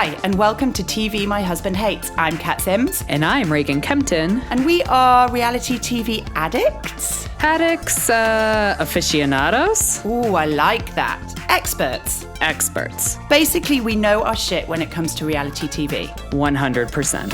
Hi, and welcome to TV My Husband Hates. I'm Cat Sims. And I'm Reagan Kempton. And we are reality TV addicts? Addicts, aficionados? Ooh, I like that. Experts. Experts. Basically, we know our shit when it comes to reality TV. 100%.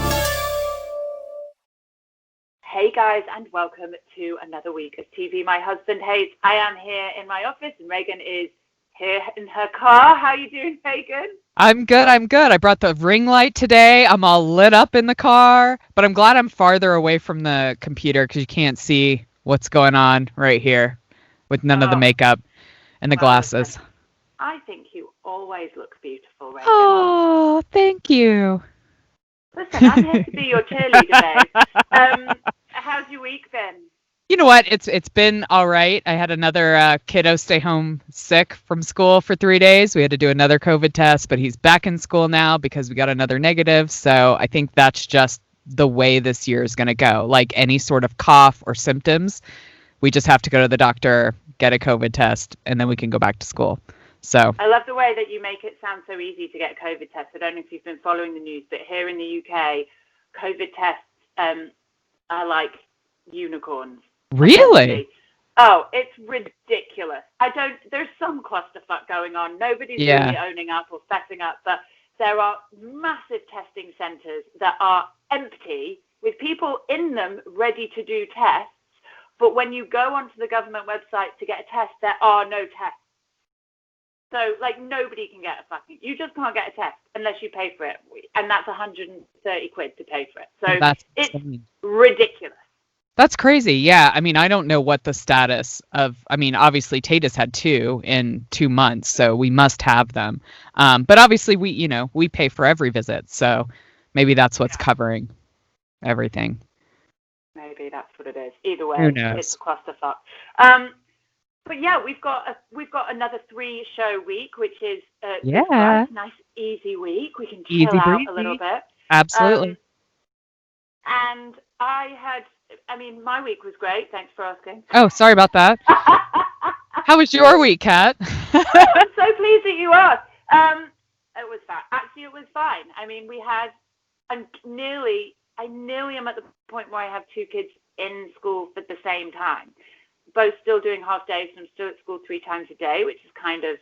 Hey guys, and welcome to another week of TV My Husband Hates. I am here in my office, and Reagan is here in her car. How are you doing, Reagan? I'm good. I brought the ring light today. I'm all lit up in the car, but I'm glad I'm farther away from the computer because you can't see what's going on right here with none of the makeup and the glasses. I think you always look beautiful, Reagan. Oh, thank you. Listen, I'm here to be your cheerleader, babe. How's your week been? You know what? It's been all right. I had another kiddo stay home sick from school for 3 days. We had to do another COVID test, but he's back in school now because we got another negative. So I think that's just the way this year is going to go. Like any sort of cough or symptoms, we just have to go to the doctor, get a COVID test, and then we can go back to school. So I love the way that you make it sound so easy to get a COVID test. I don't know if you've been following the news, but here in the UK, COVID tests are like unicorns. Really? Oh, it's ridiculous. There's some clusterfuck going on. Nobody's really owning up or fessing up, but there are massive testing centres that are empty with people in them ready to do tests. But when you go onto the government website to get a test, there are no tests. So, nobody can get you just can't get a test unless you pay for it. And that's 130 quid to pay for it. So it's ridiculous. That's crazy. Yeah. I mean, I don't know what the status of, obviously Tatus had 2 in 2 months, so we must have them. But obviously we pay for every visit. So maybe that's what's covering everything. Maybe that's what it is. Either way, who knows? It's a clusterfuck. But yeah, we've got another 3-show week, which is a nice, easy week. We can chill out a little bit. Absolutely. And my week was great. Thanks for asking. Oh, sorry about that. How was your week, Kat? I'm so pleased that you asked. It was fine. Actually, it was fine. I nearly am at the point where I have 2 kids in school at the same time. Both still doing half days, and I'm still at school 3 times a day, which is kind of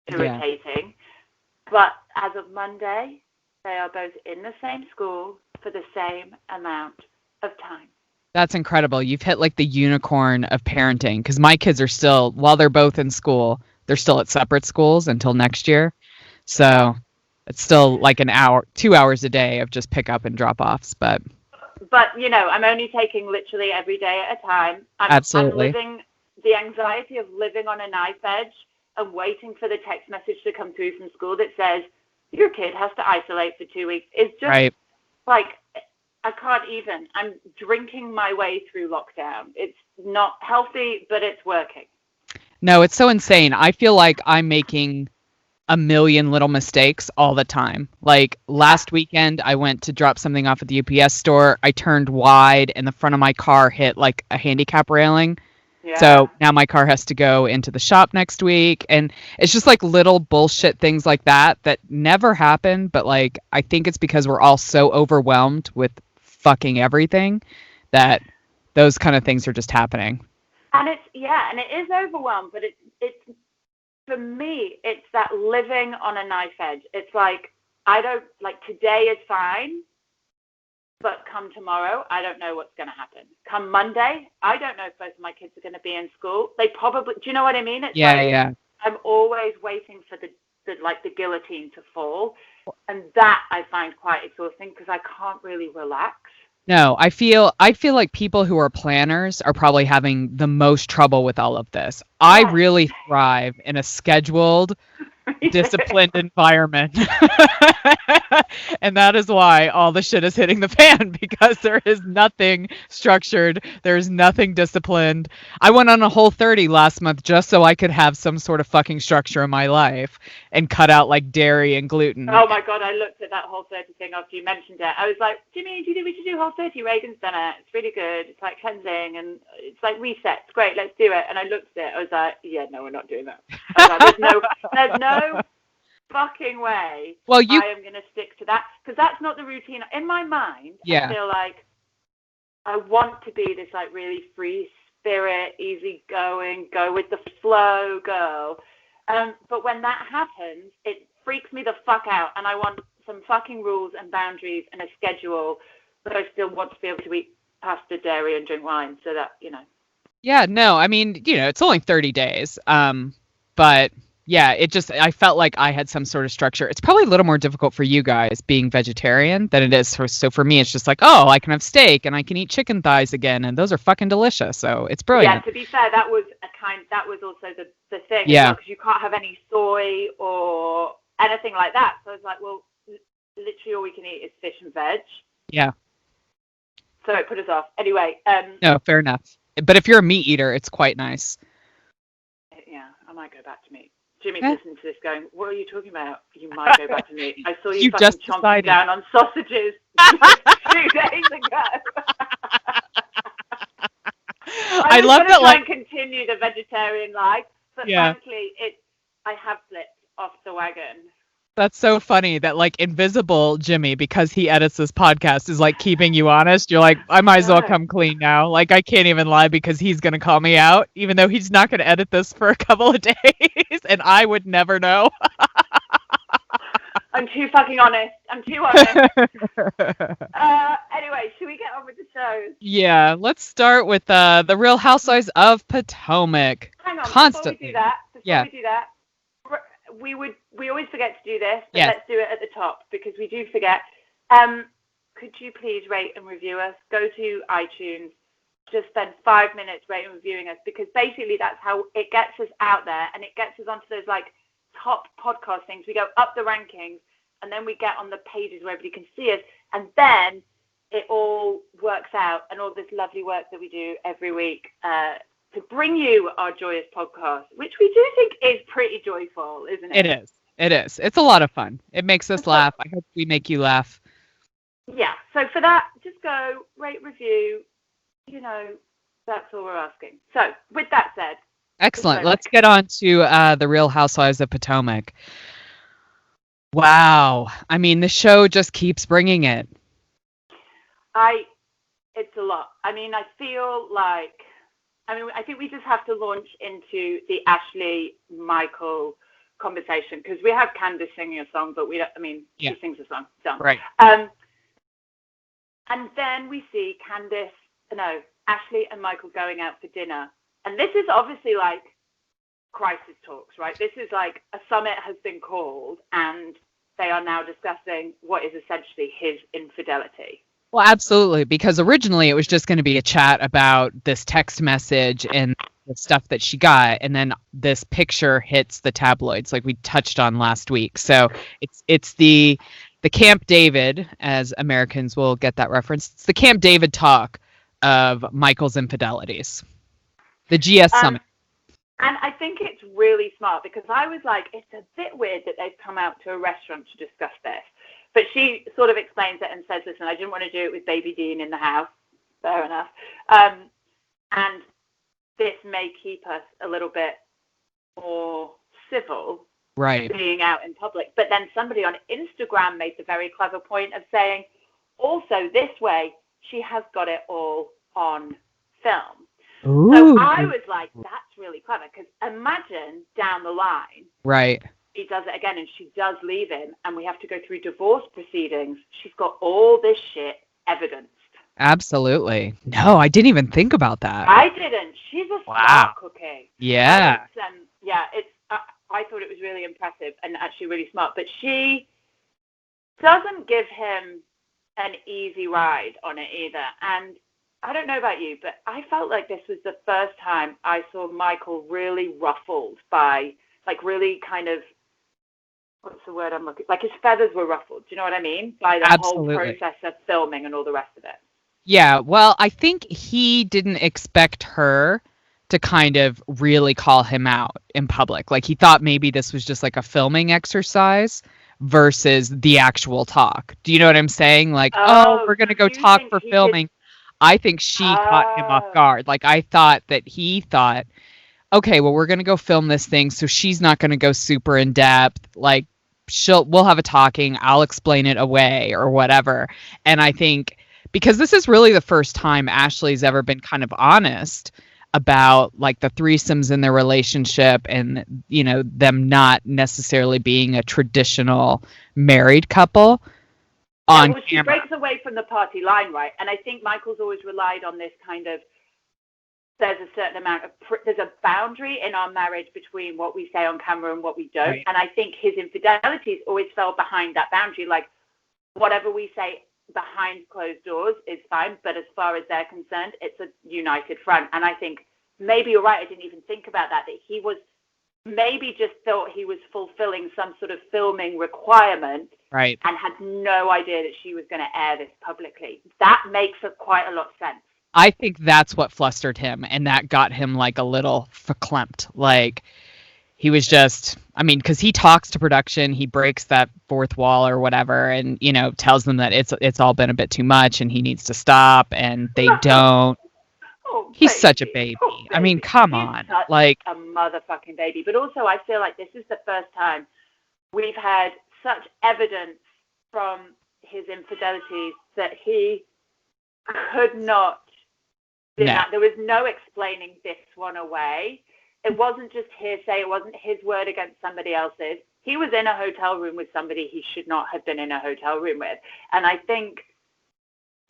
irritating. But as of Monday, they are both in the same school for the same amount of time. That's incredible. You've hit the unicorn of parenting, because my kids are still, while they're both in school, they're still at separate schools until next year. So it's still an hour, 2 hours a day of just pick up and drop offs. But I'm only taking literally every day at a time. Absolutely. I'm living the anxiety of living on a knife edge and waiting for the text message to come through from school that says your kid has to isolate for 2 weeks. It's just right. I can't even. I'm drinking my way through lockdown. It's not healthy, but it's working. No, it's so insane. I feel like I'm making a million little mistakes all the time. Last weekend, I went to drop something off at the UPS store. I turned wide and the front of my car hit a handicap railing. Yeah. So now my car has to go into the shop next week. And it's just little bullshit things like that never happen. But I think it's because we're all so overwhelmed with fucking everything that those kind of things are just happening. And it is overwhelmed, but it's for me, it's that living on a knife edge. It's today is fine, but come tomorrow, I don't know what's going to happen. Come Monday, I don't know if both of my kids are going to be in school. They probably, do you know what I mean? It's yeah. I'm always waiting for the guillotine to fall. And that I find quite exhausting because I can't really relax. No, I feel like people who are planners are probably having the most trouble with all of this. I really thrive in a scheduled, disciplined environment. And that is why all the shit is hitting the fan, because there is nothing structured. There's nothing disciplined. I went on a Whole30 last month just so I could have some sort of fucking structure in my life and cut out dairy and gluten. Oh my God, I looked at that Whole30 thing after you mentioned it. I was like, Jimmy, do you think we should do Whole30? Reagan's done it. It's really good. It's cleansing and it's reset. It's great. Let's do it. And I looked at it. I was like, yeah, no, we're not doing that. I was like, there's no fucking way I am going to stick to that, because that's not the routine. In my mind, I feel like I want to be this like really free spirit, easy going, go with the flow girl. But when that happens, it freaks me the fuck out, and I want some fucking rules and boundaries and a schedule, but I still want to be able to eat pasta, dairy, and drink wine, so that, you know. Yeah, no, I mean, you know, it's only 30 days. But yeah, I felt like I had some sort of structure. It's probably a little more difficult for you guys being vegetarian than it is so for me, it's just like, oh, I can have steak and I can eat chicken thighs again, and those are fucking delicious. So it's brilliant. Yeah, to be fair, that was also the thing. Yeah. Because you can't have any soy or anything like that. So it's like, well, literally all we can eat is fish and veg. Yeah. So it put us off. Anyway. No, fair enough. But if you're a meat eater, it's quite nice. Yeah, I might go back to meat. Jimmy's listening to this going, what are you talking about? You might go back to meat. I saw you fucking just chomping down on sausages 2 days ago. I love that, like, continue the vegetarian life, but frankly, I have slipped off the wagon. That's so funny that, like, invisible Jimmy, because he edits this podcast, is like keeping you honest. You're like, I might as well come clean now. Like, I can't even lie because he's gonna call me out, even though he's not gonna edit this for a couple of days, and I would never know. I'm too fucking honest. I'm too honest. Anyway, should we get on with the show? Yeah, let's start with the Real Housewives of Potomac. Hang on, Constantly. Before we do that, we always forget to do this, but let's do it at the top because we do forget. Could you please rate and review us? Go to iTunes, just spend 5 minutes rating and reviewing us, because basically that's how it gets us out there, and it gets us onto those like top podcast things. We go up the rankings, and then we get on the pages where everybody can see us, and then it all works out, and all this lovely work that we do every week to bring you our joyous podcast, which we do think is pretty joyful, isn't it? It is. It's a lot of fun. It makes us laugh. I hope we make you laugh. Yeah. So for that, just go, rate, review. You know, that's all we're asking. So with that said. Excellent. Let's get on to the Real Housewives of Potomac. Wow. I mean, the show just keeps bringing it. It's a lot. I mean, I think we just have to launch into the Ashley Michael conversation, because we have Candace singing a song, but she sings a song. Done. Right. And then we see Ashley and Michael going out for dinner. And this is obviously like crisis talks, right? This is like a summit has been called, and they are now discussing what is essentially his infidelity. Well, absolutely, because originally it was just going to be a chat about this text message and the stuff that she got, and then this picture hits the tabloids, like we touched on last week. So it's the Camp David, as Americans will get that reference. It's the Camp David talk of Michael's infidelities. The GS Summit. And I think it's really smart, because I was like, it's a bit weird that they've come out to a restaurant to discuss this. But she sort of explains it and says, listen, I didn't want to do it with Baby Dean in the house. Fair enough. And this may keep us a little bit more civil, right, being out in public. But then somebody on Instagram made the very clever point of saying, also this way, she has got it all on film. Ooh. So I was like, that's really clever, because imagine down the line, right, he does it again and she does leave him, and we have to go through divorce proceedings. She's got all this shit evidenced. Absolutely. No, I didn't even think about that. I didn't. She's a smart cookie. Yeah. I thought it was really impressive and actually really smart. But she doesn't give him an easy ride on it either. And I don't know about you, but I felt like this was the first time I saw Michael really ruffled by, like, really kind of, what's the word I'm looking for? Like, his feathers were ruffled. Do you know what I mean? By the whole process of filming and all the rest of it. Yeah, well, I think he didn't expect her to kind of really call him out in public. Like, he thought maybe this was just like a filming exercise versus the actual talk. Do you know what I'm saying? Like, we're going to go talk for filming. I think she caught him off guard. Like, I thought that he thought, okay, well, we're going to go film this thing, so she's not going to go super in depth. Like, we'll have a talking, I'll explain it away or whatever. And I think because this is really the first time Ashley's ever been kind of honest about like the threesomes in their relationship and, you know, them not necessarily being a traditional married couple on well, she breaks away from the party line, right? And I think Michael's always relied on this kind of, there's a certain amount of, there's a boundary in our marriage between what we say on camera and what we don't. Right. And I think his infidelities always fell behind that boundary. Like, whatever we say behind closed doors is fine, but as far as they're concerned, it's a united front. And I think maybe you're right, I didn't even think about that he was maybe just thought he was fulfilling some sort of filming requirement, right, and had no idea that she was going to air this publicly. That makes quite a lot of sense. I think that's what flustered him, and that got him like a little verklempt. Like, he was just, I mean, because he talks to production, he breaks that fourth wall or whatever, and, you know, tells them that it's all been a bit too much and he needs to stop, and they don't. Oh, he's such a baby. Oh, I mean, come on. Like, a motherfucking baby. But also, I feel like this is the first time we've had such evidence from his infidelities that he could not deny. There was no explaining this one away. It wasn't just hearsay. It wasn't his word against somebody else's. He was in a hotel room with somebody he should not have been in a hotel room with. And I think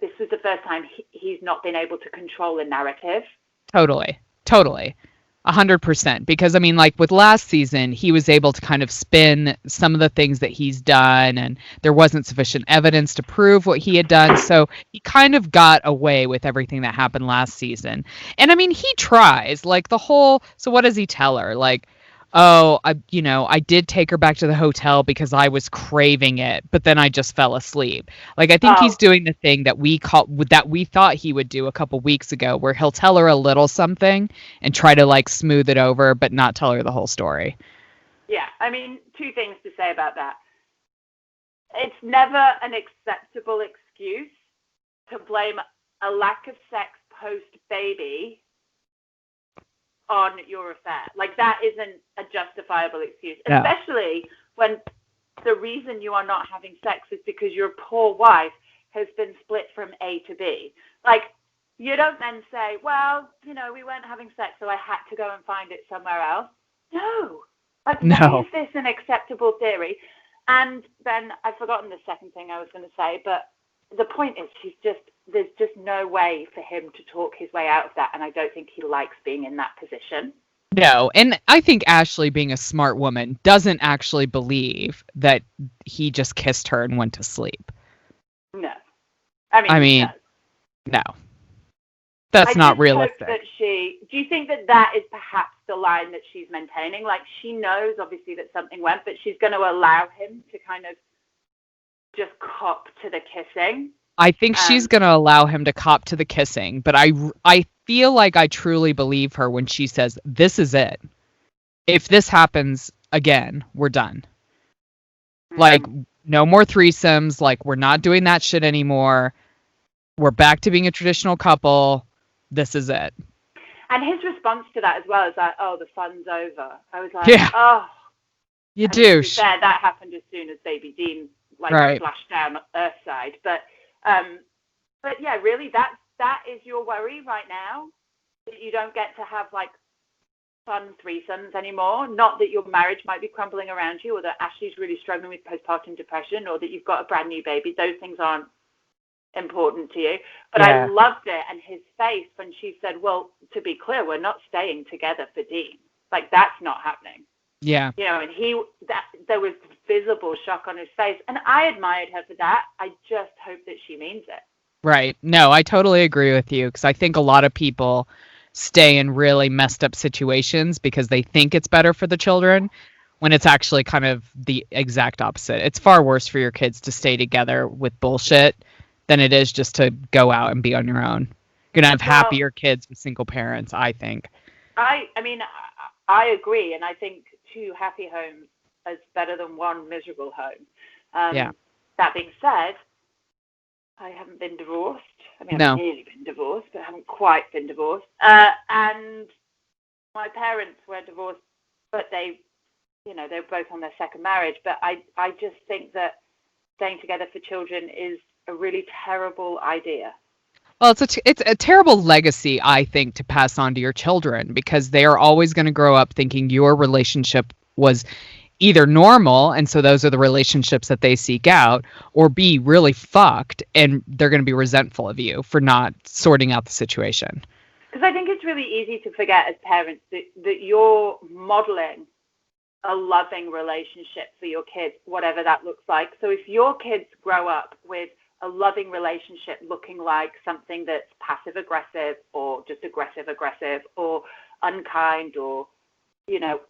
this was the first time he's not been able to control the narrative. Totally. 100%. Because, I mean, like with last season, he was able to kind of spin some of the things that he's done, and there wasn't sufficient evidence to prove what he had done. So he kind of got away with everything that happened last season. And I mean, he tries like the whole, so what does he tell her? Like, oh, I did take her back to the hotel because I was craving it, but then I just fell asleep. Like, I think he's doing the thing that we thought he would do a couple weeks ago, where he'll tell her a little something and try to like smooth it over, but not tell her the whole story. Yeah, I mean, two things to say about that. It's never an acceptable excuse to blame a lack of sex post-baby on your affair. Like, that isn't a justifiable excuse, especially when the reason you are not having sex is because your poor wife has been split from A to B. Like, you don't then say, well, you know, we weren't having sex, so I had to go and find it somewhere else. No. Like, why is this an acceptable theory? And then I've forgotten the second thing I was going to say, but the point is, there's just no way for him to talk his way out of that, and I don't think he likes being in that position. No, and I think Ashley, being a smart woman, doesn't actually believe that he just kissed her and went to sleep. No. I mean no. That's not realistic. Hope that do you think that is perhaps the line that she's maintaining? Like, she knows, obviously, that something went, but she's going to allow him to kind of just cop to the kissing? I think she's going to allow him to cop to the kissing, but I feel like I truly believe her when she says, this is it. If this happens again, we're done. Mm-hmm. Like, no more threesomes. Like, we're not doing that shit anymore. We're back to being a traditional couple. This is it. And his response to that as well is like, oh, the fun's over. I was like, oh. You douche. That happened as soon as Baby Dean splashed down Earthside. But yeah, really, that is your worry right now, that you don't get to have like fun threesomes anymore. Not that your marriage might be crumbling around you, or that Ashley's really struggling with postpartum depression, or that you've got a brand new baby. Those things aren't important to you. But I loved it, and his face when she said, well, to be clear, we're not staying together for Dean. Like, that's not happening. Yeah. You know, and there was visible shock on his face, and I admired her for that. I just hope that she means it. Right. No, I totally agree with you, because I think a lot of people stay in really messed up situations because they think it's better for the children, when it's actually kind of the exact opposite. It's far worse for your kids to stay together with bullshit than it is just to go out and be on your own. You're going to have happier kids with single parents, I think. I mean, I agree, and I think 2 happy homes is better than 1 miserable home. That being said, I haven't been divorced. I mean, I've nearly been divorced, but I haven't quite been divorced. And my parents were divorced, but they they're both on their second marriage. But I just think that staying together for children is a really terrible idea. Well, it's a terrible legacy, I think, to pass on to your children, because they are always going to grow up thinking your relationship was either normal, and so those are the relationships that they seek out, or B, really fucked, and they're going to be resentful of you for not sorting out the situation. Because I think it's really easy to forget as parents that you're modeling a loving relationship for your kids, whatever that looks like. So if your kids grow up with a loving relationship looking like something that's passive-aggressive or just aggressive-aggressive or unkind or,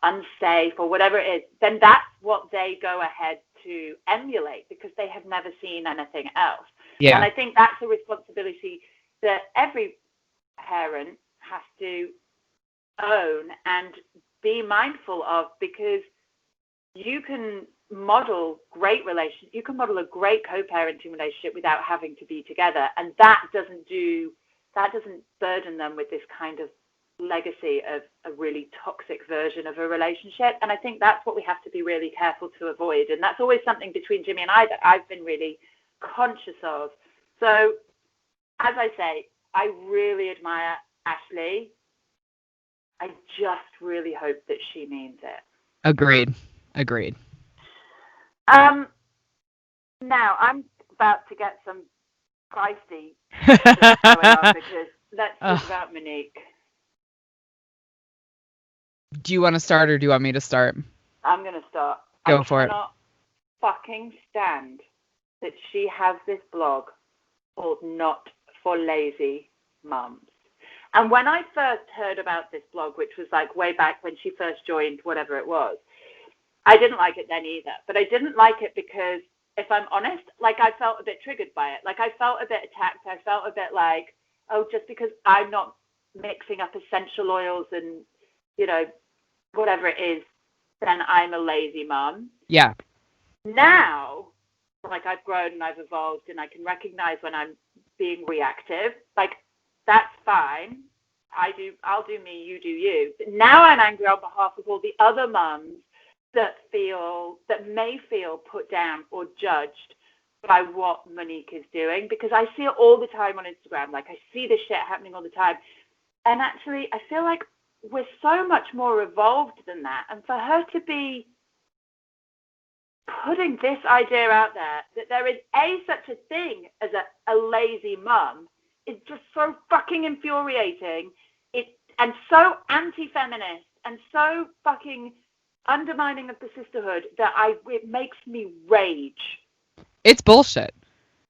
unsafe or whatever it is, then that's what they go ahead to emulate because they have never seen anything else. Yeah. And I think that's a responsibility that every parent has to own and be mindful of, because you can model you can model a great co-parenting relationship without having to be together, and that doesn't burden them with this kind of legacy of a really toxic version of a relationship. And I think that's what we have to be really careful to avoid, and that's always something between Jimmy and I that I've been really conscious of. So as I say, I really admire Ashley. I just really hope that she means it. Agreed. Now, I'm about to get some feisty going on because let's talk about Monique. Do you want to start or do you want me to start? I'm going to start. Go for it. I cannot fucking stand that she has this blog called Not for Lazy Mums. And when I first heard about this blog, which was like way back when she first joined, whatever it was, I didn't like it then either. But I didn't like it because, if I'm honest, I felt a bit triggered by it. I felt a bit attacked. I felt a bit like, oh, just because I'm not mixing up essential oils and, whatever it is, then I'm a lazy mum. Yeah. Now, I've grown and I've evolved and I can recognize when I'm being reactive. That's fine. I'll do me, you do you. But now I'm angry on behalf of all the other mums that may feel put down or judged by what Monique is doing, because I see it all the time on Instagram. I see this shit happening all the time. And actually, I feel like we're so much more evolved than that. And for her to be putting this idea out there, that there is such a thing as a lazy mum, is just so fucking infuriating. And so anti-feminist and so fucking undermining of the sisterhood that it makes me rage. It's bullshit.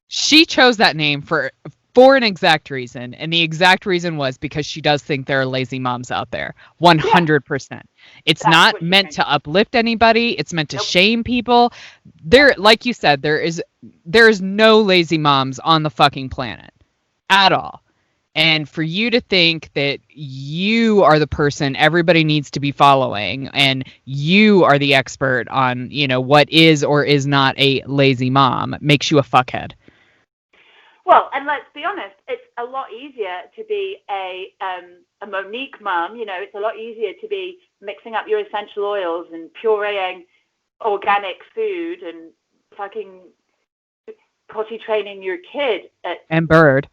She chose that name for an exact reason, and the exact reason was because she does think there are lazy moms out there. 100%. Yeah. It's not meant to uplift anybody. It's meant to shame people. There, like you said, there is no lazy moms on the fucking planet at all. And for you to think that you are the person everybody needs to be following and you are the expert on, what is or is not a lazy mom makes you a fuckhead. Well, and let's be honest, it's a lot easier to be a Monique mom. It's a lot easier to be mixing up your essential oils and pureeing organic food and fucking potty training your kid and bird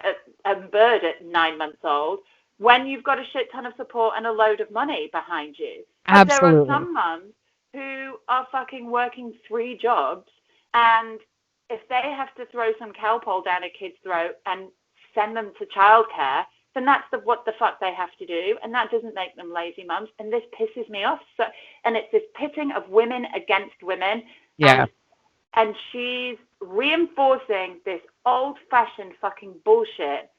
at 9 months old, when you've got a shit ton of support and a load of money behind you. Absolutely. There are some mums who are fucking working 3 jobs, and if they have to throw some cowpole down a kid's throat and send them to childcare, then that's what the fuck they have to do, and that doesn't make them lazy mums. And this pisses me off. So, and it's this pitting of women against women. Yeah. And she's reinforcing this old-fashioned fucking bullshit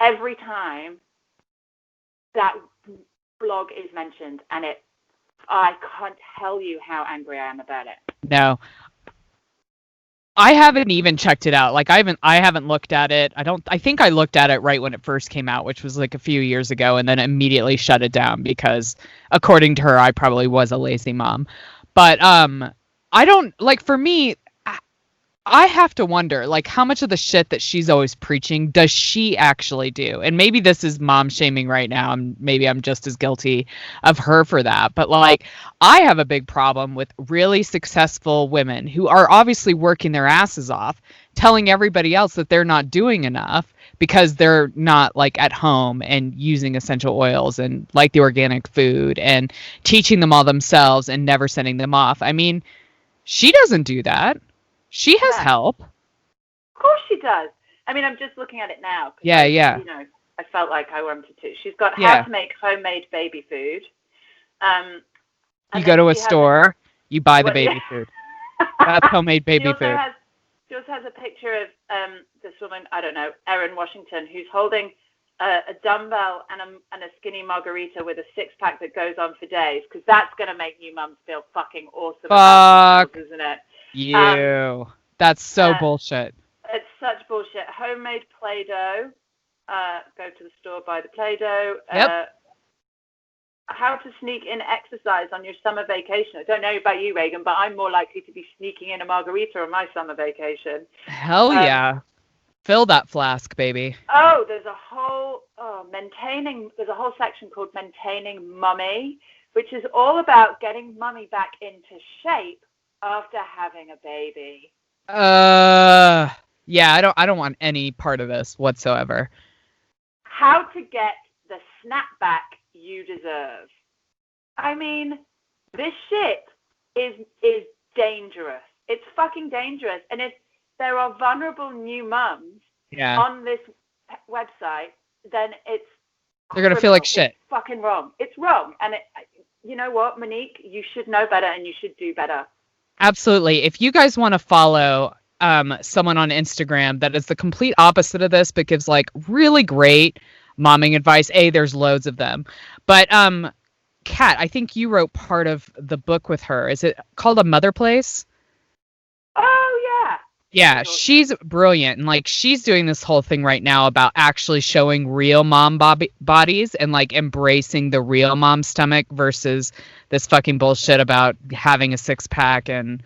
every time that blog is mentioned, and I can't tell you how angry I am about it. No. I haven't even checked it out. I haven't looked at it. I think I looked at it right when it first came out, which was a few years ago, and then immediately shut it down because according to her, I probably was a lazy mom. But I don't for me, I have to wonder, like, how much of the shit that she's always preaching does she actually do? And maybe this is mom shaming right now, and maybe I'm just as guilty of her for that. But, like, I have a big problem with really successful women who are obviously working their asses off, telling everybody else that they're not doing enough because they're not, like, at home and using essential oils and, like, the organic food and teaching them all themselves and never sending them off. I mean, she doesn't do that. She has help. Of course she does. I mean, I'm just looking at it now. Yeah. You know, I felt like I wanted to. She's got how to make homemade baby food. You go to a store, you buy the baby food. That's homemade baby food. She also has a picture of this woman, I don't know, Erin Washington, who's holding a dumbbell and a skinny margarita with a six-pack that goes on for days, because that's going to make new mums feel fucking awesome about themselves, isn't it? That's so bullshit. It's such bullshit. Homemade Play-Doh. Go to the store, buy the Play-Doh. Yep. How to sneak in exercise on your summer vacation. I don't know about you, Reagan, but I'm more likely to be sneaking in a margarita on my summer vacation. Hell yeah. Fill that flask, baby. Oh, there's a whole section called Maintaining Mummy, which is all about getting mummy back into shape after having a baby. Yeah, I don't want any part of this whatsoever. How to get the snapback you deserve. I mean, this shit is dangerous. It's fucking dangerous. And if there are vulnerable new mums on this website, then they're gonna feel like shit. It's fucking wrong. It's wrong. And you know what, Monique? You should know better and you should do better. Absolutely. If you guys want to follow someone on Instagram that is the complete opposite of this, but gives like really great momming advice, there's loads of them. But Kat, I think you wrote part of the book with her. Is it called A Mother Place? Oh, yeah. Yeah, she's brilliant. And like she's doing this whole thing right now about actually showing real mom bodies and like embracing the real mom stomach versus this fucking bullshit about having a six-pack and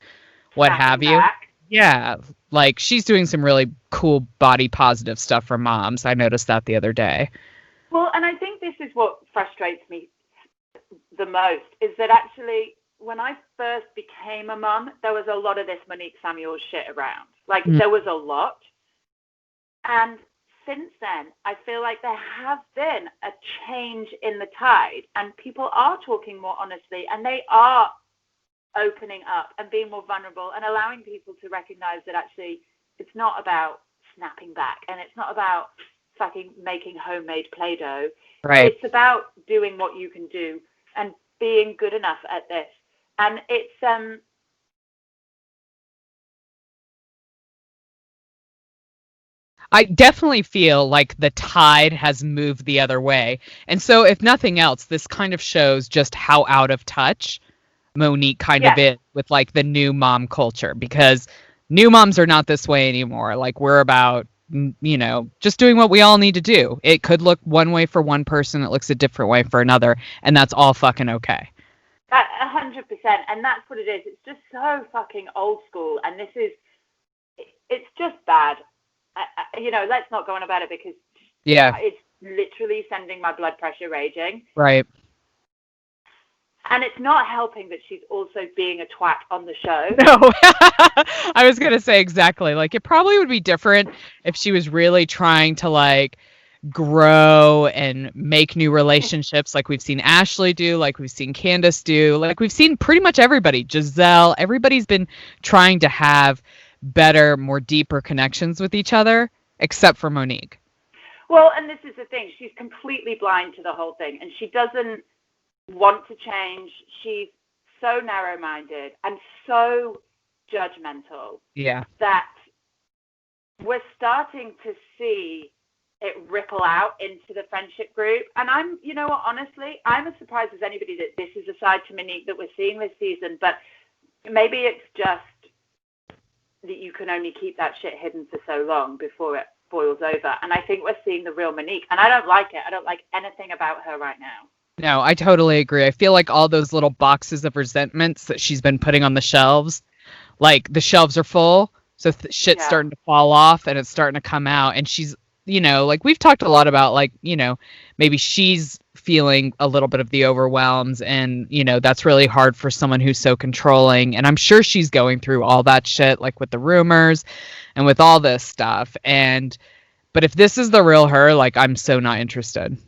what have you. Yeah, like she's doing some really cool body positive stuff for moms. I noticed that the other day. Well, and I think this is what frustrates me the most, is that actually when I first became a mum, there was a lot of this Monique Samuels shit around. Like, there was a lot. And since then, I feel like there has been a change in the tide, and people are talking more honestly, and they are opening up and being more vulnerable and allowing people to recognize that actually it's not about snapping back and it's not about fucking making homemade Play-Doh. Right. It's about doing what you can do and being good enough at this. And it's I definitely feel like the tide has moved the other way. And so if nothing else, this kind of shows just how out of touch Monique kind of is with like the new mom culture, because new moms are not this way anymore. Like we're about, you know, just doing what we all need to do. It could look one way for one person. It looks a different way for another. And that's all fucking okay. 100%. And that's what it is. It's just so fucking old school. And it's just bad. You know, let's not go on about it because it's literally sending my blood pressure raging. Right. And it's not helping that she's also being a twat on the show. No, I was going to say exactly. Like, it probably would be different if she was really trying to, like, grow and make new relationships like we've seen Ashley do, like we've seen Candace do, like we've seen pretty much everybody. Giselle, everybody's been trying to have better, more deeper connections with each other, except for Monique. Well, and this is the thing. She's completely blind to the whole thing, and she doesn't want to change. She's so narrow-minded and so judgmental that we're starting to see it ripple out into the friendship group. And I'm, you know what, honestly, I'm as surprised as anybody that this is a side to Monique that we're seeing this season, but maybe it's just that you can only keep that shit hidden for so long before it boils over. And I think we're seeing the real Monique, and I don't like it. I don't like anything about her right now. No, I totally agree. I feel like all those little boxes of resentments that she's been putting on the shelves, like the shelves are full, So shit's starting to fall off and it's starting to come out. And she's, like we've talked a lot about, like, maybe she's feeling a little bit of the overwhelms, and, that's really hard for someone who's so controlling. And I'm sure she's going through all that shit, like with the rumors and with all this stuff. But if this is the real her, like, I'm so not interested.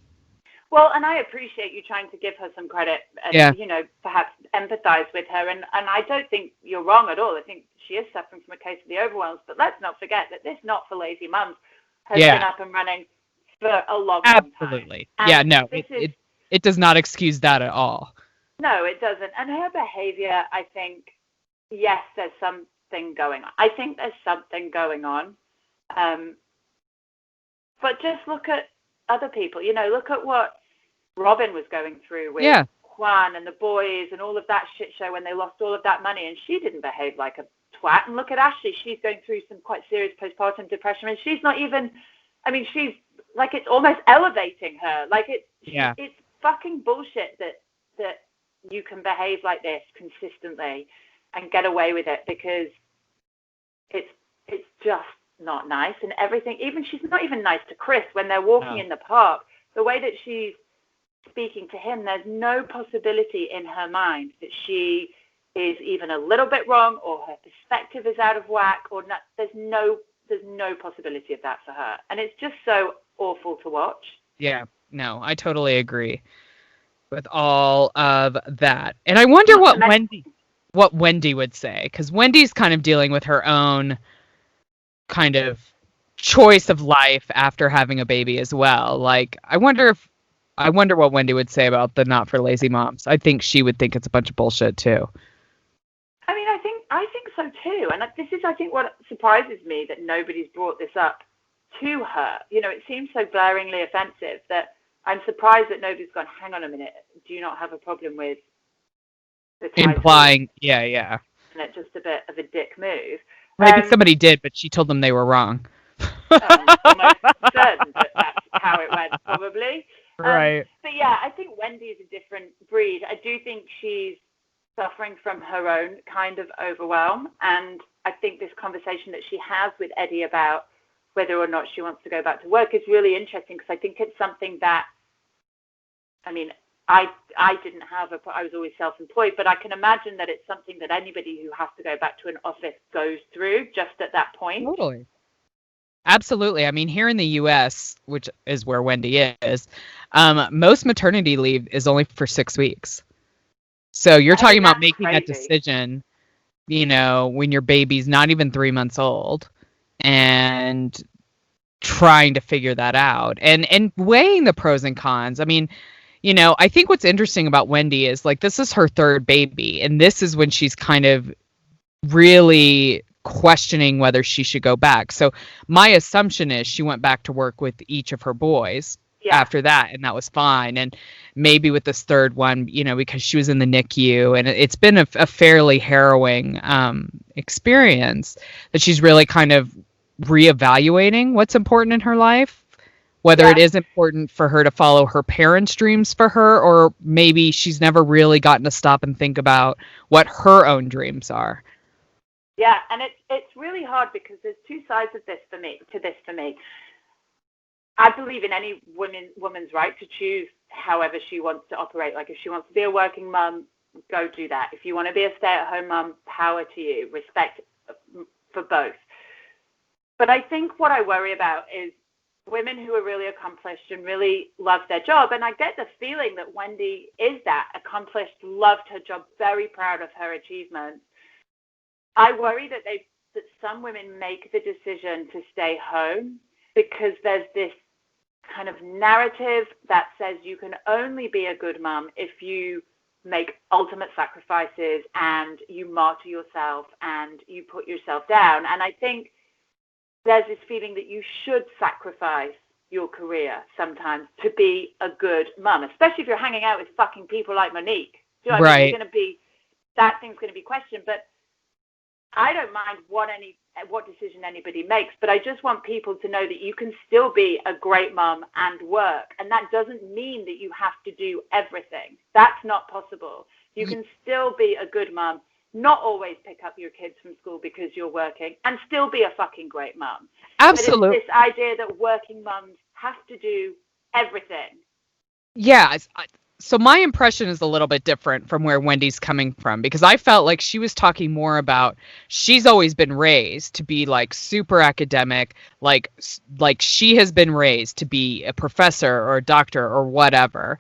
Well, and I appreciate you trying to give her some credit and, perhaps empathize with her. And I don't think you're wrong at all. I think she is suffering from a case of the overwhelms. But let's not forget that this Not for Lazy Mums has been up and running for a long time. Absolutely. Yeah, no, it does not excuse that at all. No, it doesn't. And her behavior, I think, yes, there's something going on. I think there's something going on. But just look at other people. Look at what Robin was going through with Juan and the boys and all of that shit show when they lost all of that money, and she didn't behave like a twat. And look at Ashley. She's going through some quite serious postpartum depression, and she's not even, she's like, it's almost elevating her. Like, it's fucking bullshit that you can behave like this consistently and get away with it, because it's just not nice. And everything, even she's not even nice to Chris when they're walking in the park. The way that she's speaking to him, there's no possibility in her mind that she is even a little bit wrong, or her perspective is out of whack, or not. There's no possibility of that for her, and it's just so awful to watch. Yeah, no, I totally agree with all of that. And I wonder what Wendy would say, because Wendy's kind of dealing with her own kind of choice of life after having a baby as well. Like, I wonder what Wendy would say about the Not for Lazy Moms. I think she would think it's a bunch of bullshit too. I think so too. And this is, I think, what surprises me, that nobody's brought this up to her. It seems so blaringly offensive that I'm surprised that nobody's gone, hang on a minute, do you not have a problem with the title? Implying, yeah. And it's just a bit of a dick move. Maybe somebody did, but she told them they were wrong. I'm almost certain that that's how it went, probably. Right. But yeah, I think Wendy is a different breed. I do think she's suffering from her own kind of overwhelm. And I think this conversation that she has with Eddie about whether or not she wants to go back to work is really interesting, because I think it's something that, I didn't have I was always self-employed, but I can imagine that it's something that anybody who has to go back to an office goes through just at that point. Totally. Absolutely. Here in the U.S., which is where Wendy is, most maternity leave is only for 6 weeks. So you're talking about making that decision, when your baby's not even 3 months old, and trying to figure that out and weighing the pros and cons. I think what's interesting about Wendy is, like, this is her third baby, and this is when she's kind of really questioning whether she should go back. So my assumption is she went back to work with each of her boys after that, and that was fine. And maybe with this third one, because she was in the NICU, and it's been a fairly harrowing experience, that she's really kind of reevaluating what's important in her life, whether it is important for her to follow her parents' dreams for her, or maybe she's never really gotten to stop and think about what her own dreams are. Yeah, and it's really hard, because there's two sides of this for me. I believe in any woman's right to choose however she wants to operate. Like, if she wants to be a working mum, go do that. If you want to be a stay-at-home mum, power to you. Respect for both. But I think what I worry about is women who are really accomplished and really love their job. And I get the feeling that Wendy is that accomplished, loved her job, very proud of her achievements. I worry that some women make the decision to stay home because there's this kind of narrative that says you can only be a good mum if you make ultimate sacrifices and you martyr yourself and you put yourself down. And I think there's this feeling that you should sacrifice your career sometimes to be a good mum, especially if you're hanging out with fucking people like Monique. Do you know what I mean? You're going to be, that thing's going to be questioned. But I don't mind what decision anybody makes, but I just want people to know that you can still be a great mum and work. And that doesn't mean that you have to do everything. That's not possible. You can still be a good mum not always pick up your kids from school because you're working, and still be a fucking great mum. Absolutely. But it's this idea that working mums have to do everything. Yeah. So my impression is a little bit different from where Wendy's coming from, because I felt like she was talking more about she's always been raised to be like super academic, like she has been raised to be a professor or a doctor or whatever.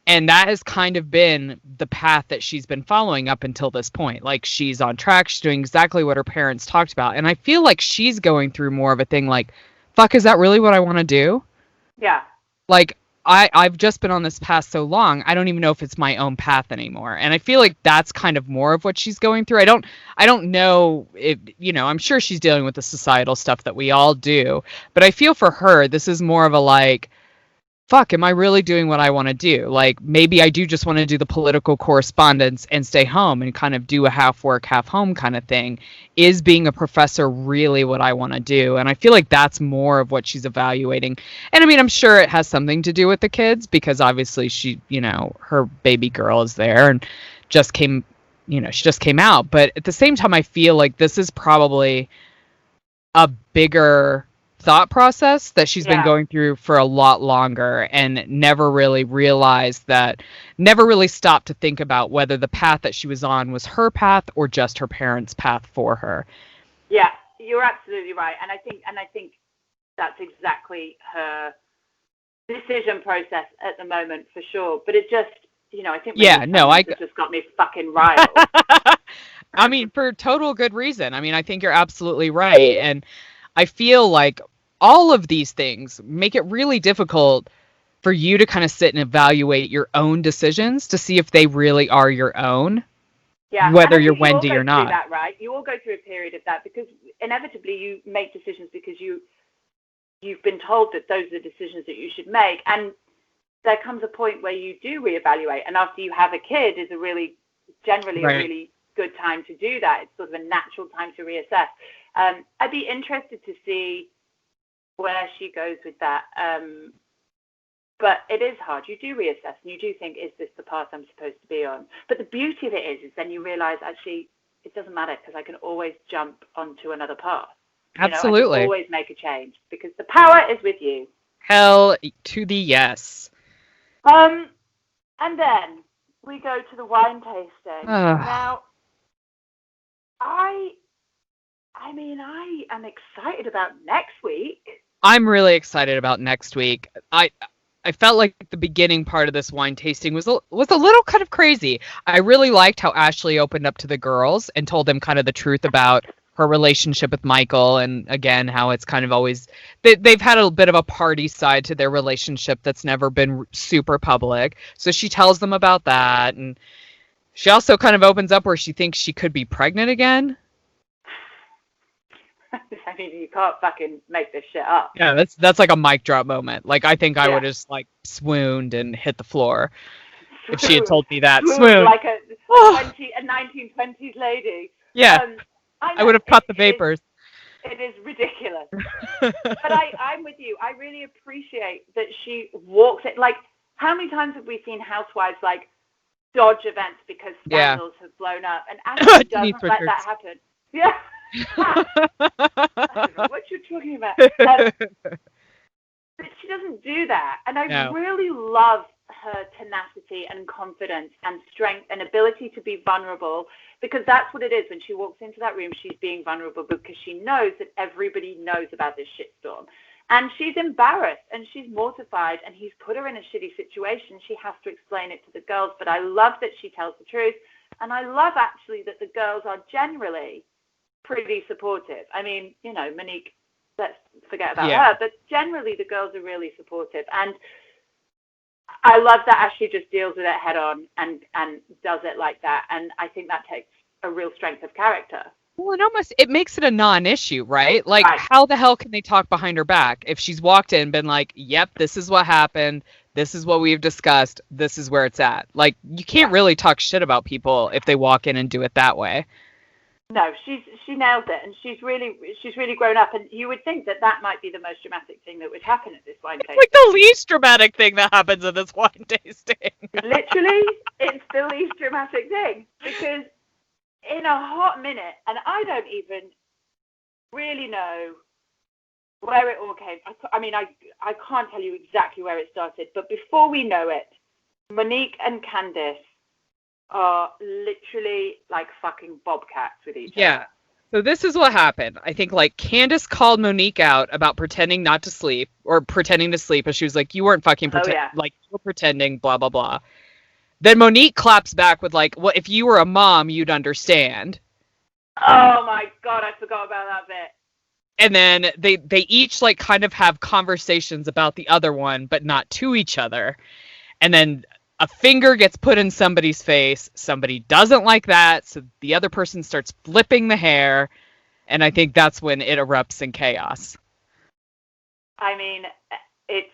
And that has kind of been the path that she's been following up until this point. Like, she's on track. She's doing exactly what her parents talked about. And I feel like she's going through more of a thing like, fuck, is that really what I want to do? Yeah. Like, I've just been on this path so long, I don't even know if it's my own path anymore. And I feel like that's kind of more of what she's going through. I don't know if, I'm sure she's dealing with the societal stuff that we all do. But I feel for her, this is more of a like, fuck, am I really doing what I want to do? Like, maybe I do just want to do the political correspondence and stay home and kind of do a half work, half home kind of thing. Is being a professor really what I want to do? And I feel like that's more of what she's evaluating. And I mean, I'm sure it has something to do with the kids, because obviously she, her baby girl is there and she just came out. But at the same time, I feel like this is probably a bigger thought process that she's been going through for a lot longer, and never really stopped to think about whether the path that she was on was her path or just her parents' path for her. Yeah, you're absolutely right. And I think that's exactly her decision process at the moment, for sure. But it just, I think it just got me fucking riled. I mean, for total good reason. I mean, I think you're absolutely right. And I feel like all of these things make it really difficult for you to kind of sit and evaluate your own decisions to see if they really are your own. Yeah. Whether you're Wendy or not. That, right? You all go through a period of that, because inevitably you make decisions because you've been told that those are the decisions that you should make. And there comes a point where you do reevaluate. And after you have a kid is generally a really good time to do that. It's sort of a natural time to reassess. I'd be interested to see where she goes with that. But it is hard. You do reassess and you do think, is this the path I'm supposed to be on? But the beauty of it is then you realize, actually, it doesn't matter, because I can always jump onto another path. Absolutely. I can always make a change, because the power is with you. Hell to the yes. And then we go to the wine tasting. Now, I am excited about next week. I'm really excited about next week. I felt like the beginning part of this wine tasting was a little kind of crazy. I really liked how Ashley opened up to the girls and told them kind of the truth about her relationship with Michael, and again, how it's kind of always they've had a bit of a party side to their relationship that's never been super public. So she tells them about that, and she also kind of opens up where she thinks she could be pregnant again. I mean, you can't fucking make this shit up. Yeah, that's like a mic drop moment. Like, I think I would have just like swooned and hit the floor if she had told me that. Swoon. Like a 1920s lady. Yeah. I would have cut the vapors. It is ridiculous. But I'm with you. I really appreciate that she walks it. Like, how many times have we seen housewives like dodge events because scandals have blown up, and Ashley doesn't let that happen. Yeah. I don't know what you're talking about. But she doesn't do that. And I really love her tenacity and confidence and strength and ability to be vulnerable, because that's what it is. When she walks into that room, she's being vulnerable because she knows that everybody knows about this shitstorm. And she's embarrassed and she's mortified, and he's put her in a shitty situation. She has to explain it to the girls. But I love that she tells the truth. And I love, actually, that the girls are generally pretty supportive. I mean, Monique, let's forget about her. But generally, the girls are really supportive. And I love that Ashley just deals with it head on and does it like that. And I think that takes a real strength of character. Well, it makes it a non-issue, right? Like, how the hell can they talk behind her back if she's walked in and been like, yep, this is what happened, this is what we've discussed, this is where it's at. Like, you can't really talk shit about people if they walk in and do it that way. No, she nails it, and she's really grown up, and you would think that might be the most dramatic thing that would happen at this wine tasting. It's like the least dramatic thing that happens at this wine tasting. Literally, it's the least dramatic thing, because in a hot minute, and I don't even really know where it all came. I mean, I can't tell you exactly where it started, but before we know it, Monique and Candice are literally like fucking bobcats with each other. Yeah. So this is what happened. I think like Candice called Monique out about pretending not to sleep or pretending to sleep, and she was like, "You weren't fucking pretending, like you were pretending." Blah blah blah. Then Monique claps back with like, "Well, if you were a mom, you'd understand." Oh my god, I forgot about that bit. And then they each like kind of have conversations about the other one, but not to each other. And then a finger gets put in somebody's face. Somebody doesn't like that, so the other person starts flipping the hair, and I think that's when it erupts in chaos. I mean, it's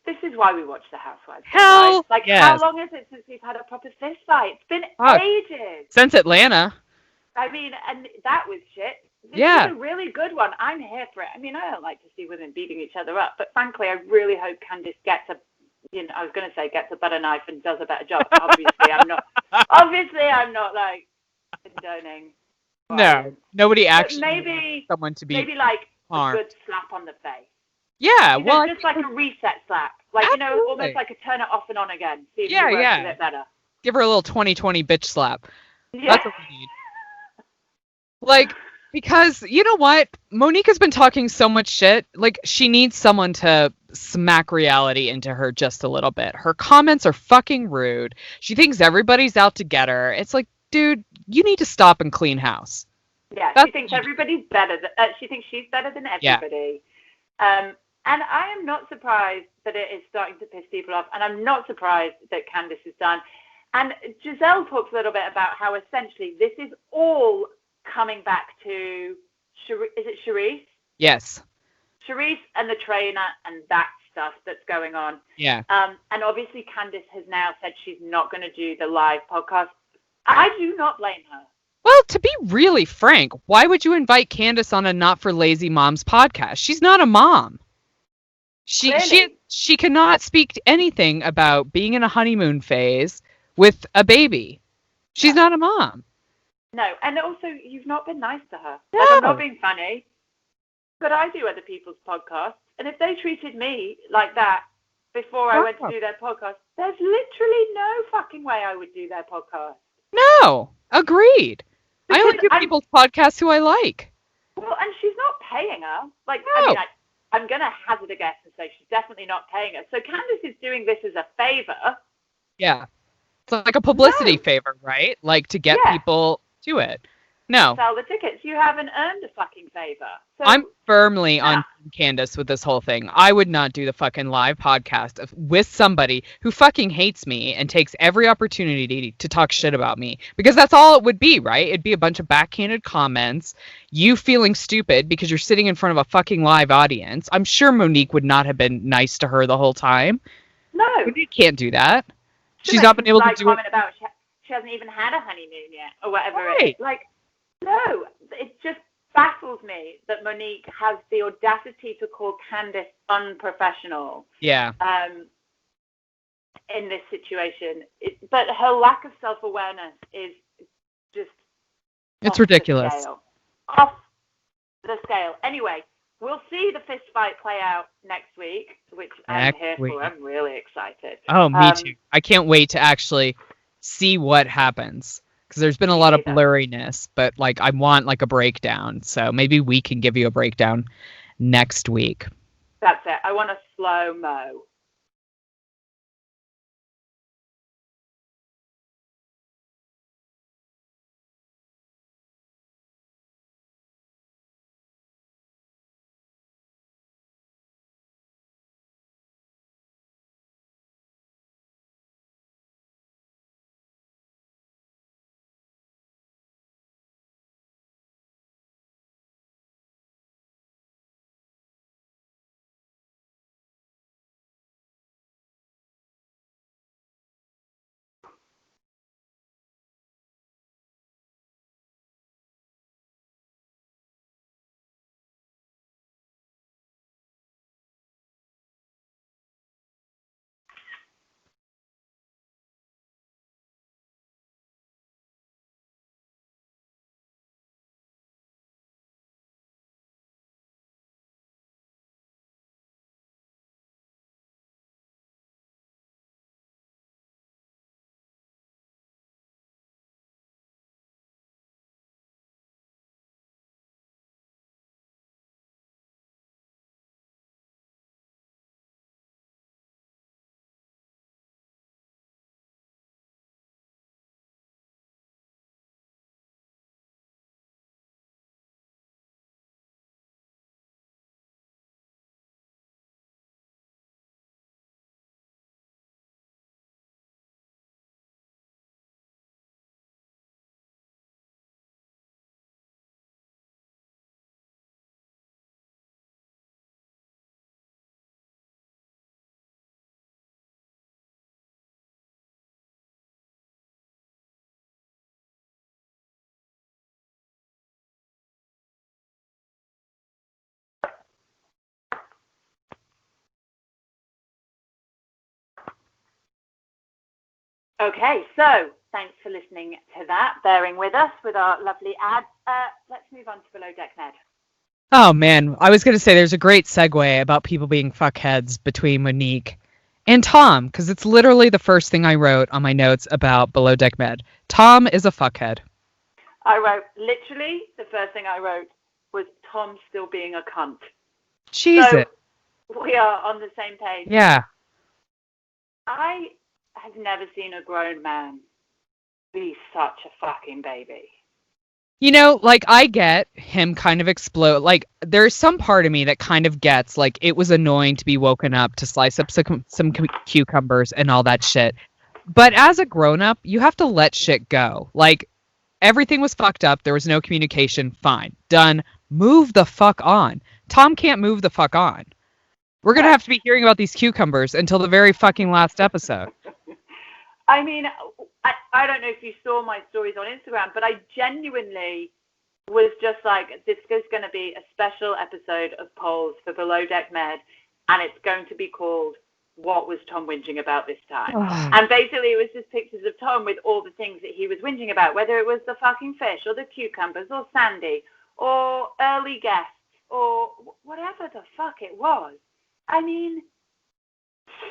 this is why we watch The Housewives. Hell, right? Like, yes. How long is it since we've had a proper fist fight? It's been ages. Since Atlanta. I mean, and that was shit. This is a really good one. I'm here for it. I mean, I don't like to see women beating each other up, but frankly, I really hope Candice gets a butter knife and does a better job. Obviously, I'm not like condoning. No, nobody actually. Maybe someone to be like harmed. a good slap on the face. Yeah, Just like a reset slap, like absolutely. almost like a turn it off and on again. See if it works a bit better. Give her a little 2020 bitch slap. Yeah. That's what we need. Like, because you know what? Monique has been talking so much shit. Like, she needs someone to smack reality into her just a little bit. Her comments are fucking rude. She thinks everybody's out to get her. It's like, dude, you need to stop and clean house. Yeah, she thinks everybody's better. She thinks she's better than everybody. Yeah. And I am not surprised that it is starting to piss people off, and I'm not surprised that Candice is done. And Giselle talks a little bit about how essentially this is all coming back to, is it Charisse? Yes. Charisse and the trainer and that stuff that's going on. Yeah. And obviously Candice has now said she's not going to do the live podcast. I do not blame her. Well, to be really frank, why would you invite Candice on a Not for Lazy Moms podcast? She's not a mom. She cannot speak to anything about being in a honeymoon phase with a baby. She's not a mom. No, and also you've not been nice to her. No. Like, I'm not being funny, but I do other people's podcasts, and if they treated me like that before I went to do their podcast, there's literally no fucking way I would do their podcast. No, agreed. Because I only do people's podcasts who I like. Well, and she's not paying her. Like, no. I mean, I'm going to hazard a guess and say she's definitely not paying her. So Candice is doing this as a favor. Yeah. It's like a publicity favor, right? Like to get people to it. No. Sell the tickets. You haven't earned a fucking favor. So, I'm firmly on Candice with this whole thing. I would not do the fucking live podcast with somebody who fucking hates me and takes every opportunity to talk shit about me. Because that's all it would be, right? It'd be a bunch of backhanded comments, you feeling stupid because you're sitting in front of a fucking live audience. I'm sure Monique would not have been nice to her the whole time. No. Monique can't do that. She's not been able to do it. About she hasn't even had a honeymoon yet or whatever right. it is. Like, no, it just baffles me that Monique has the audacity to call Candice unprofessional. Yeah. In this situation, but her lack of self-awareness is just it's ridiculous. Off the scale. Anyway, we'll see the fist fight play out next week, which I'm here for. I'm really excited. Oh, me too. I can't wait to actually see what happens. Because there's been a lot of blurriness, but like I want like a breakdown. So maybe we can give you a breakdown next week. That's it. I want a slow-mo. Okay, so thanks for listening to that, bearing with us with our lovely ad. Let's move on to Below Deck Ned. Oh, man. I was going to say there's a great segue about people being fuckheads between Monique and Tom, because it's literally the first thing I wrote on my notes about Below Deck Med. Tom is a fuckhead. I wrote, literally, the first thing I wrote was Tom still being a cunt. Jesus. So we are on the same page. Yeah. I have never seen a grown man be such a fucking baby. You know, like, I get him kind of explode. Like, there's some part of me that kind of gets, like, it was annoying to be woken up to slice up some cucumbers and all that shit. But as a grown-up, you have to let shit go. Like, everything was fucked up. There was no communication. Fine. Done. Move the fuck on. Tom can't move the fuck on. We're going to have to be hearing about these cucumbers until the very fucking last episode. I mean, I don't know if you saw my stories on Instagram, but I genuinely was just like, this is going to be a special episode of polls for Below Deck Med, and it's going to be called What Was Tom Whinging About This Time? And basically it was just pictures of Tom with all the things that he was whinging about, whether it was the fucking fish or the cucumbers or Sandy or early guests or whatever the fuck it was. I mean,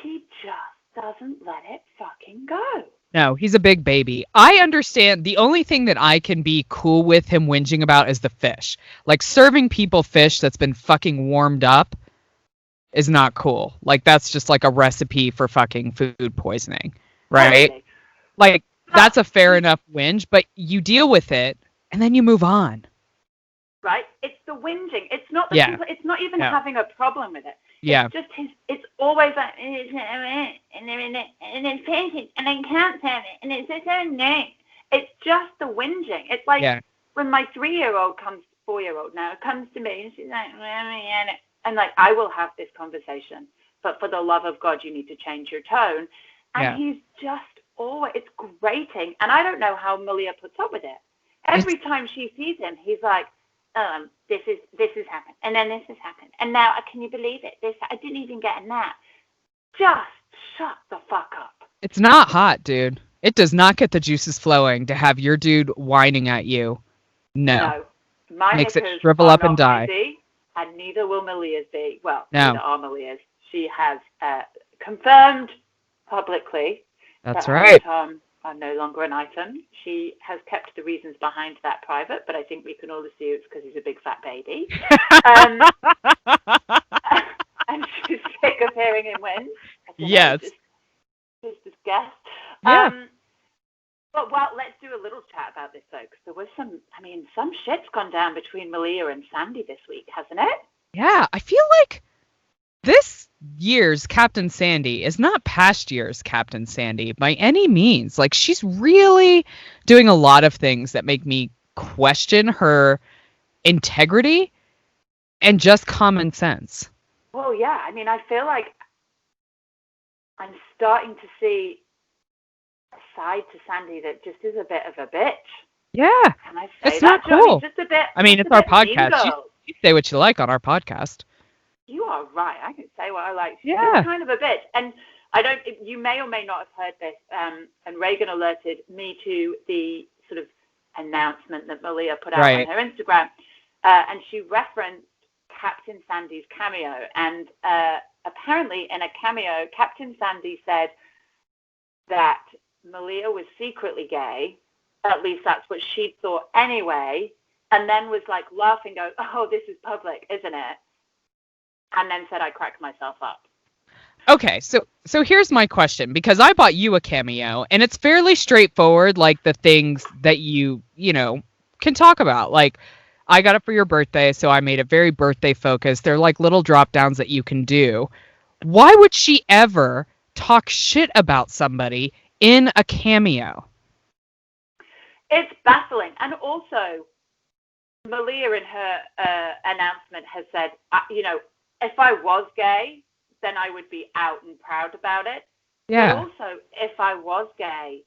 he just doesn't let it fucking go. No, he's a big baby. I understand. The only thing that I can be cool with him whinging about is the fish. Like, serving people fish that's been fucking warmed up is not cool. Like, that's just like a recipe for fucking food poisoning, right? Totally. Like, that's a fair enough whinge, but you deal with it and then you move on. Right? It's the whinging. It's not the people, it's not even having a problem with it. Yeah. It's just it's always like, and it's painted, and I can't have it, and it's so annoying. It's just the whinging. It's like when my 4-year-old now comes to me, and she's like, and like, I will have this conversation, but for the love of God, you need to change your tone. And he's just always, it's grating. And I don't know how Malia puts up with it. Every time she sees him, he's like, this has happened, and then this has happened, and now can you believe it? I didn't even get a nap. Just shut the fuck up. It's not hot, dude. It does not get the juices flowing to have your dude whining at you. No. My makes it shrivel up and die. Easy, and neither will Malia's be. Well, no. Neither are Malia's. She has confirmed publicly. That's right. I'm no longer an item. She has kept the reasons behind that private, but I think we can all assume it's because he's a big fat baby. And she's sick of hearing him win. Yes. Just guess. Yeah. But let's do a little chat about this, though, because there was some shit's gone down between Malia and Sandy this week, hasn't it? Yeah, I feel like this year's Captain Sandy is not past year's Captain Sandy by any means. Like, she's really doing a lot of things that make me question her integrity and just common sense. Well, yeah. I mean, I feel like I'm starting to see a side to Sandy that just is a bit of a bitch. Yeah. Can I say it's that, not cool. Just a bit. I mean, it's our podcast. You say what you like on our podcast. You are right. I can say what I like. She's kind of a bitch. And you may or may not have heard this, and Reagan alerted me to the sort of announcement that Malia put out on her Instagram. And she referenced Captain Sandy's cameo. And apparently in a cameo, Captain Sandy said that Malia was secretly gay. At least that's what she thought anyway. And then was like laughing, going, "Oh, this is public, isn't it?" And then said I cracked myself up. Okay, so here's my question, because I bought you a cameo, and it's fairly straightforward, like the things that you can talk about. Like, I got it for your birthday, so I made it very birthday focused. They're like little drop downs that you can do. Why would she ever talk shit about somebody in a cameo? It's baffling. And also, Malia in her announcement has said, if I was gay, then I would be out and proud about it. Yeah. But also, if I was gay,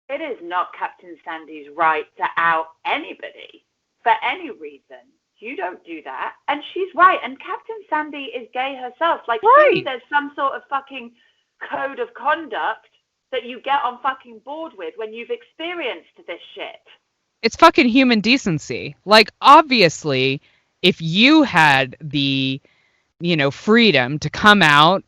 it is not Captain Sandy's right to out anybody for any reason. You don't do that. And she's right. And Captain Sandy is gay herself. Like, surely there's some sort of fucking code of conduct that you get on fucking board with when you've experienced this shit. It's fucking human decency. Like, obviously, if you had the, freedom to come out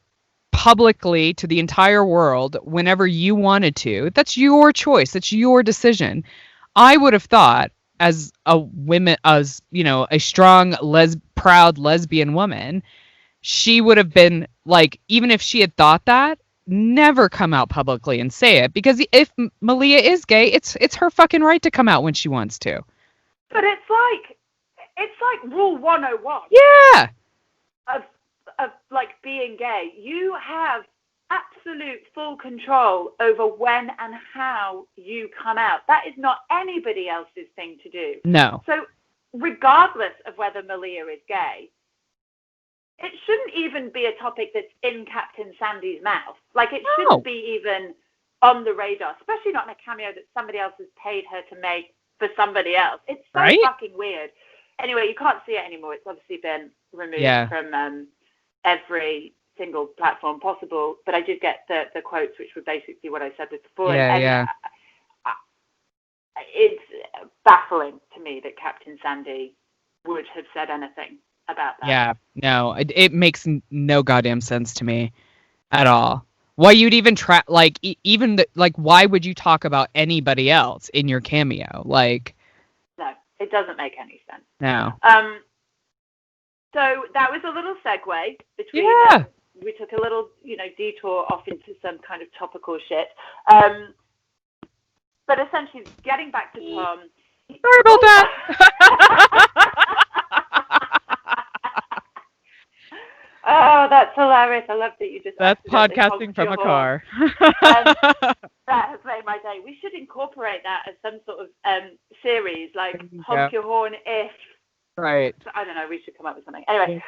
publicly to the entire world whenever you wanted to, that's your choice. That's your decision. I would have thought, as a strong, proud lesbian woman, she would have been like, even if she had thought that, never come out publicly and say it, because if Malia is gay, it's her fucking right to come out when she wants to. But it's like rule 101. Yeah. Of like being gay. You have absolute full control over when and how you come out. That is not anybody else's thing to do. No. So regardless of whether Malia is gay, it shouldn't even be a topic that's in Captain Sandy's mouth. Like, it shouldn't be even on the radar, especially not in a cameo that somebody else has paid her to make for somebody else. It's so fucking weird. Anyway, you can't see it anymore. It's obviously been removed from every single platform possible. But I did get the quotes, which were basically what I said before. It's baffling to me that Captain Sandy would have said anything about that. Yeah, no, it makes no goddamn sense to me at all. Why you'd even try, like, why would you talk about anybody else in your cameo? Like, no, it doesn't make any sense. No. So that was a little segue between. We took a little, detour off into some kind of topical shit. But essentially, getting back to Tom. Sorry about that. Oh, that's hilarious. I love that you just... That's podcasting from a car. That has made my day. We should incorporate that as some sort of series, like honk your horn if... Right. I don't know, we should come up with something. Anyway,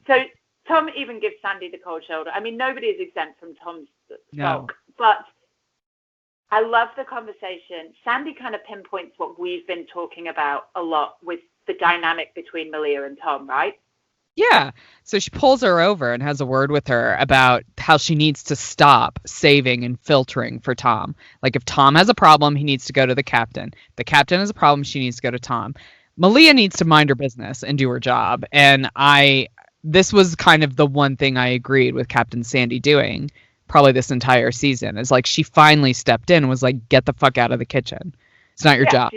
so Tom even gives Sandy the cold shoulder. I mean, nobody is exempt from Tom's sulk, but I love the conversation. Sandy kind of pinpoints what we've been talking about a lot with the dynamic between Malia and Tom, right? Yeah. So she pulls her over and has a word with her about how she needs to stop saving and filtering for Tom. Like, if Tom has a problem, he needs to go to the captain. The captain has a problem, she needs to go to Tom. Malia needs to mind her business and do her job. And this was kind of the one thing I agreed with Captain Sandy doing probably this entire season. Is like, she finally stepped in and was like, get the fuck out of the kitchen. It's not your job.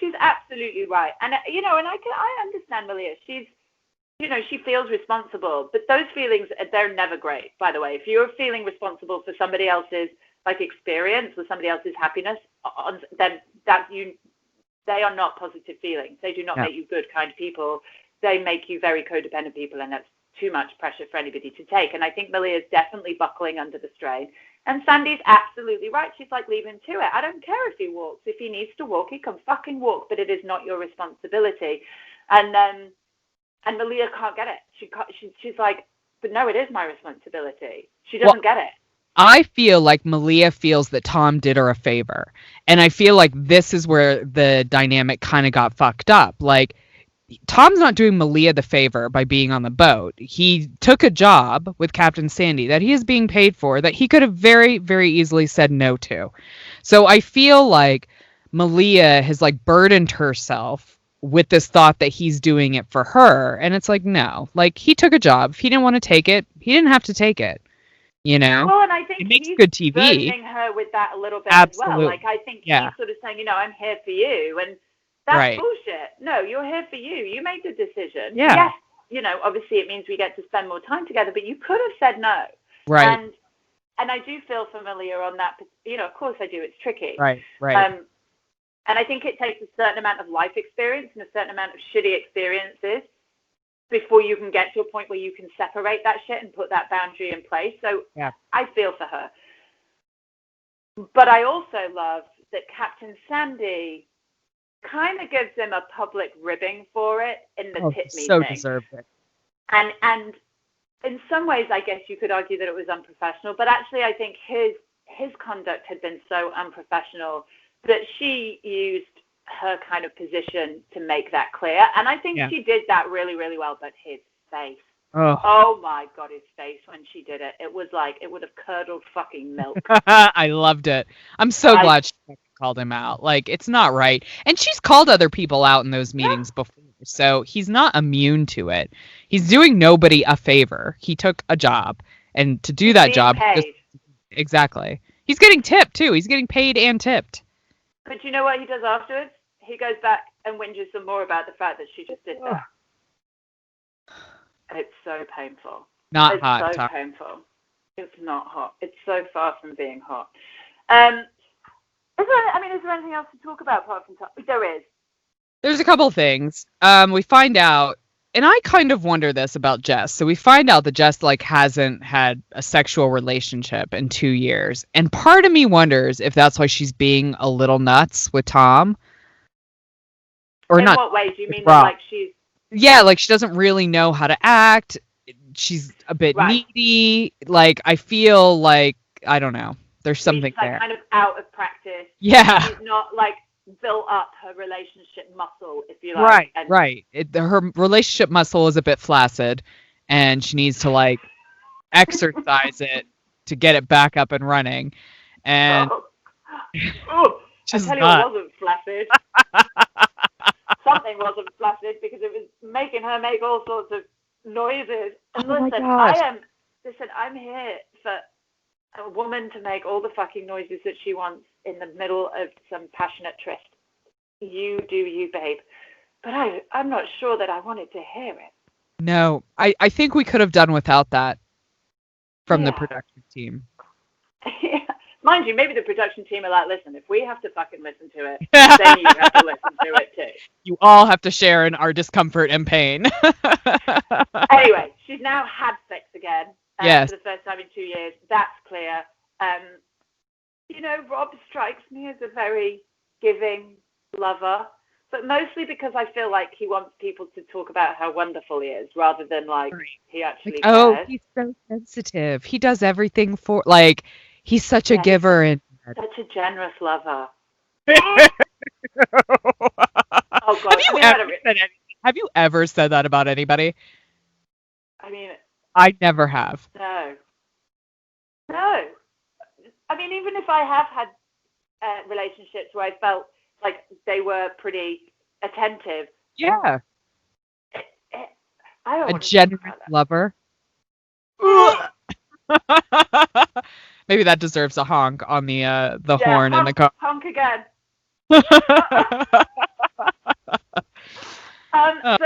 She's absolutely right. And, and I understand Malia. She feels responsible, but those feelings, they're never great, by the way. If you're feeling responsible for somebody else's experience or somebody else's happiness, then they are not positive feelings. They do not make you good, kind people. They make you very codependent people, and that's too much pressure for anybody to take. And I think Malia is definitely buckling under the strain. And Sandy's absolutely right. She's like, leave him to it. I don't care if he walks. If he needs to walk, he can fucking walk, but it is not your responsibility. And Malia can't get it. She's like, but no, it is my responsibility. She doesn't get it. I feel like Malia feels that Tom did her a favor. And I feel like this is where the dynamic kind of got fucked up. Like, Tom's not doing Malia the favor by being on the boat. He took a job with Captain Sandy that he is being paid for that he could have very, very easily said no to. So I feel like Malia has burdened herself with this thought that he's doing it for her. And it's like, no, he took a job. If he didn't want to take it, he didn't have to take it. Well, and I think it makes good TV. Burdening her with that a little bit Absolutely. as well. I think he's sort of saying, I'm here for you. And that's bullshit. No, you're here for you. You made the decision. Yeah. Yes, obviously it means we get to spend more time together, but you could have said no. Right. And I do feel familiar on that. Of course I do. It's tricky. Right. And I think it takes a certain amount of life experience and a certain amount of shitty experiences before you can get to a point where you can separate that shit and put that boundary in place. So I feel for her. But I also love that Captain Sandy kind of gives him a public ribbing for it in the pit meeting. So deserved it. And in some ways, I guess you could argue that it was unprofessional, but actually I think his conduct had been so unprofessional that she used her kind of position to make that clear. And I think she did that really, really well. But his face, Oh, Oh my God, his face when she did it. It was like it would have curdled fucking milk. I loved it. I'm so glad she called him out. Like, it's not right. And she's called other people out in those meetings before. So he's not immune to it. He's doing nobody a favor. He took a job. And to do that job, exactly. He's getting tipped too. He's getting paid and tipped. But you know what he does afterwards? He goes back and whinges some more about the fact that she just did that. It's so painful. Not hot. It's so painful. It's not hot. It's so far from being hot. Is there anything else to talk about apart from there is? There's a couple things. We find out, and I kind of wonder this about Jess. So we find out that Jess hasn't had a sexual relationship in 2 years, and part of me wonders if that's why she's being a little nuts with Tom. Or in not. What way do you mean that, like she's? Yeah, like she doesn't really know how to act. She's a bit needy. Like, I feel like, I don't know. There's something she's, like, there. Kind of out of practice. Yeah. She's not like built up her relationship muscle, if you like. Right. Her relationship muscle is a bit flaccid, and she needs to like exercise it to get it back up and running. And I tell you, it wasn't flaccid. Something wasn't flaccid because it was making her make all sorts of noises. And listen, I'm here for a woman to make all the fucking noises that she wants in the middle of some passionate tryst. You do you, babe. But I'm not sure that I wanted to hear it. No, I think we could have done without that from the production team. Yeah. Mind you, maybe the production team are like, listen, if we have to fucking listen to it, then you have to listen to it too. You all have to share in our discomfort and pain. Anyway, she's now had sex again yes. for the first time in 2 years. That's clear. Rob strikes me as a very giving lover, but mostly because I feel like he wants people to talk about how wonderful he is rather than he actually cares. Oh, he's so sensitive. He does everything for, he's such a giver and such a generous lover. Oh God! Have you ever said that about anybody? I mean, I never have. No. I mean, even if I have had relationships where I felt like they were pretty attentive. Yeah. I don't want to generous lover. Maybe that deserves a honk on the horn in the car. Honk again. But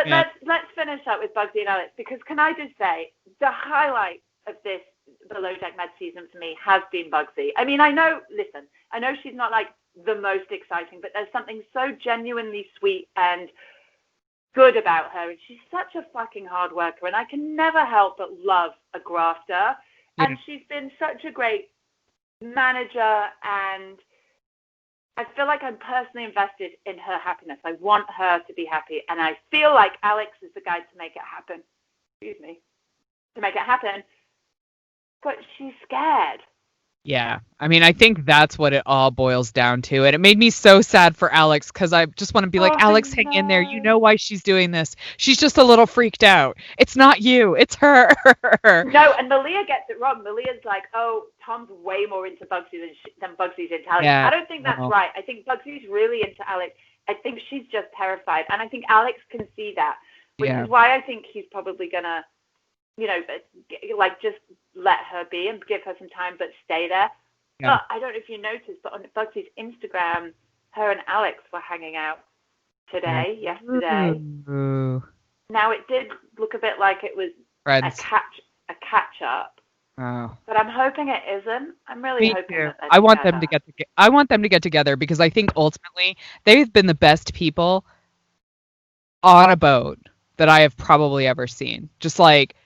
let's finish up with Bugsy and Alex, because can I just say the highlight of this Below Deck Med season for me has been Bugsy. I mean, I know she's not like the most exciting, but there's something so genuinely sweet and good about her, and she's such a fucking hard worker, and I can never help but love a grafter. And she's been such a great manager, and I feel like I'm personally invested in her happiness. I want her to be happy, and I feel like Alex is the guy to make it happen. To make it happen. But she's scared. Yeah. I mean, I think that's what it all boils down to. And it made me so sad for Alex, because I just want to be like, Alex, hang in there. You know why she's doing this. She's just a little freaked out. It's not you. It's her. No, and Malia gets it wrong. Malia's like, oh, Tom's way more into Bugsy than Bugsy's into Alex. Yeah, I don't think that's right. I think Bugsy's really into Alex. I think she's just terrified. And I think Alex can see that, which is why I think he's probably going to, just let her be and give her some time, but stay there. Yeah. But I don't know if you noticed, but on Bugsy's Instagram, her and Alex were hanging out yesterday. Ooh. Now, it did look a bit like it was a catch up. Oh. But I'm hoping it isn't. I'm really hoping that I want them to get together, because I think ultimately they've been the best people on a boat that I have probably ever seen. Just like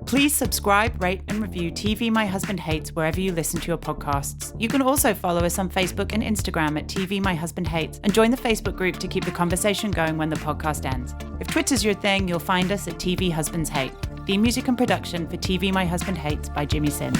Please subscribe, rate, and review TV My Husband Hates wherever you listen to your podcasts. You can also follow us on Facebook and Instagram at TV My Husband Hates and join the Facebook group to keep the conversation going when the podcast ends. If Twitter's your thing, you'll find us at TV Husbands Hate. Theme music and production for TV My Husband Hates by Jimmy Sims.